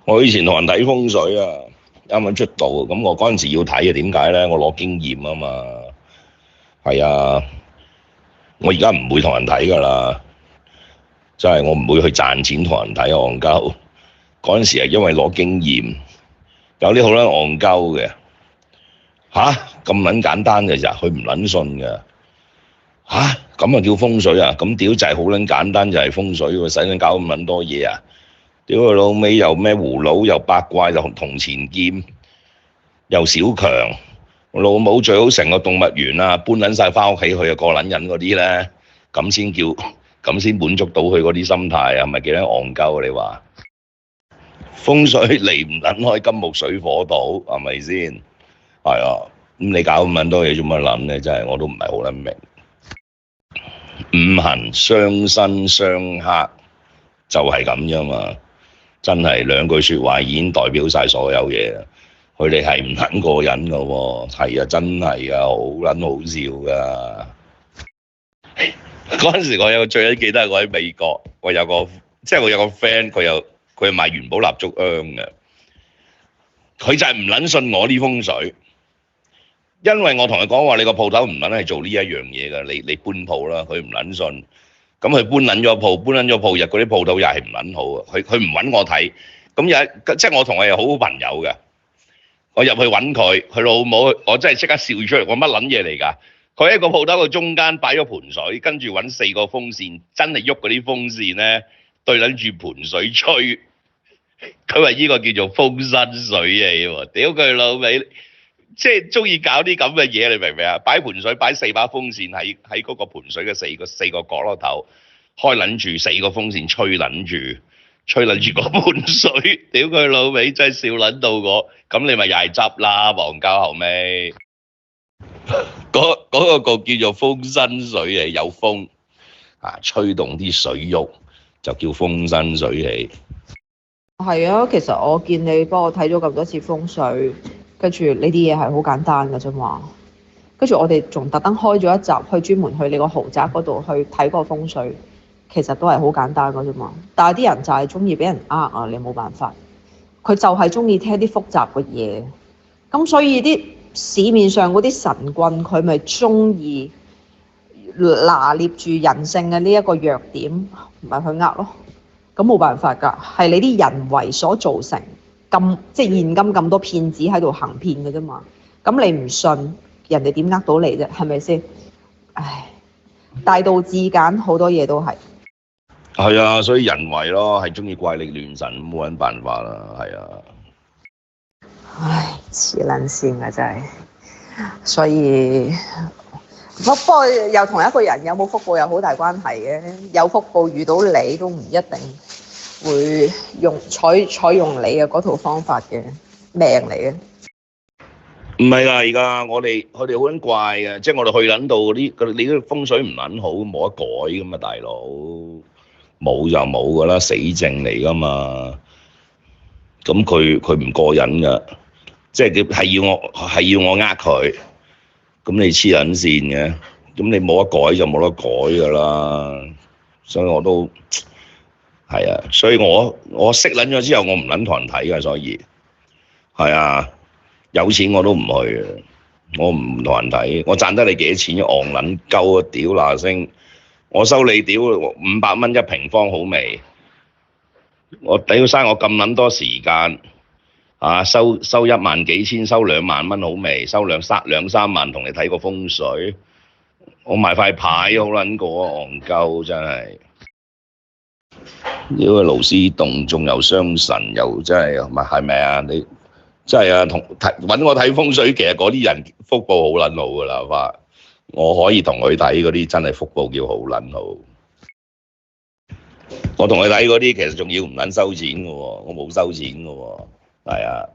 我以前同人睇風水啊，啱啱出道，咁我嗰陣時要睇啊，點解咧？我攞經驗啊嘛，係啊，我而家唔會同人睇噶啦，即係我唔會去賺錢同人睇戇鳩。嗰陣時係因為攞經驗，有啲好撚戇鳩嘅吓，咁撚簡單嘅咋，佢唔撚信嘅吓，咁啊叫風水啊？咁屌就係好撚簡單，就係風水喎，使撚搞咁撚多嘢啊！屌佢老味，又咩葫蘆，又八卦，又銅錢劍，又小強，老母最好成個動物園啊，搬撚晒翻屋企去啊，過撚癮嗰啲咧，咁先叫，咁先滿足到佢嗰啲心態啊，係咪幾撚戇鳩啊？你話風水離唔撚開金木水火土係咪先？係啊，咁你搞咁撚多嘢做乜撚咧？真係我都唔係好撚明。五行相生相克就係咁啫嘛。真係兩句説話已經代表晒所有嘢啦！佢哋係唔撚過癮噶喎，係啊，真係啊，好撚好笑噶。嗰陣時我有個最記得係我喺美國，我有個 friend，佢係賣元寶蠟燭香嘅，佢就係唔撚信我啲風水，因為我同佢講話你個鋪頭唔撚係做呢一樣嘢㗎，你搬鋪啦，佢唔撚信。咁佢搬撚咗鋪日，嗰啲鋪頭又係唔撚好啊！佢唔揾我睇，咁即係我同佢係好好朋友嘅。我入去揾佢，佢老母，我真係即刻笑出嚟，我乜撚嘢嚟㗎？佢喺個鋪頭嘅中間擺咗盆水，跟住揾4個風扇，真係喐嗰啲風扇咧，對撚住盆水吹。佢話呢個叫做風生水起喎，屌佢老味！即係中意搞啲咁嘅嘢，你明唔明啊？擺盆水，擺4把風扇喺嗰個盆水嘅四個角落頭，開撚住4個風扇吹撚住個盆水，屌佢老味，真係笑撚到我。咁你咪又係執啦，黃膠後尾嗰個叫做風生水起，有風啊，吹動啲水喐就叫風生水起。係啊，其實我見你幫我睇咗咁多次風水。跟住呢啲嘢係好簡單㗎啫嘛，跟住我哋仲特登開咗一集去專門去你個豪宅嗰度去睇個風水，其實都係好簡單㗎啫嘛。但係啲人就係中意俾人呃啊，你冇辦法，佢就係中意聽啲複雜嘅嘢，咁所以啲市面上嗰啲神棍佢咪中意拿捏住人性嘅呢一個弱點，咪去呃咯。咁冇辦法㗎，係你啲人為所造成。即係現今咁多騙子喺度行騙嘅啫嘛，咁你唔信，人哋點呃到你啫？係咪先？唉，大道至簡，好多嘢都係。係啊，所以人為咯，係中意怪力亂神，冇揾辦法啦，係啊。唉，黐撚線啊真係，所以不過又同一個人有冇福報有好大關係嘅，有福報遇到你都唔一定會採用你嘅嗰套方法嘅命嚟嘅。唔係㗎，而家佢哋好撚怪嘅，即係我哋去撚到嗰啲，你啲風水唔撚好，冇得改㗎嘛，大佬，冇就冇㗎啦，死症嚟㗎嘛。咁佢唔過癮㗎，即係佢係要我呃佢，咁你黐撚線嘅，咁你冇得改就冇得改㗎啦。所以我都。係啊，所以我識撚咗之後，我唔撚同人睇㗎，所以係啊，有錢我都唔去啊，我唔同人睇，我賺得你幾多錢？戇撚鳩啊，屌嗱聲，我收你屌500蚊1平方好未？我屌嘥我咁撚多時間啊，收1萬幾千，收2萬蚊好未？收兩三萬同你睇個風水，我賣塊牌好撚過啊，戇鳩真係。屌個勞師動眾又傷神又真係，係咪啊？你真係啊，揾我睇風水，其實嗰啲人福報好撚好㗎啦，話我可以同佢睇嗰啲真係福報叫好撚好。我同佢睇嗰啲其實仲要唔撚收錢㗎喎，我冇收錢㗎喎，係啊。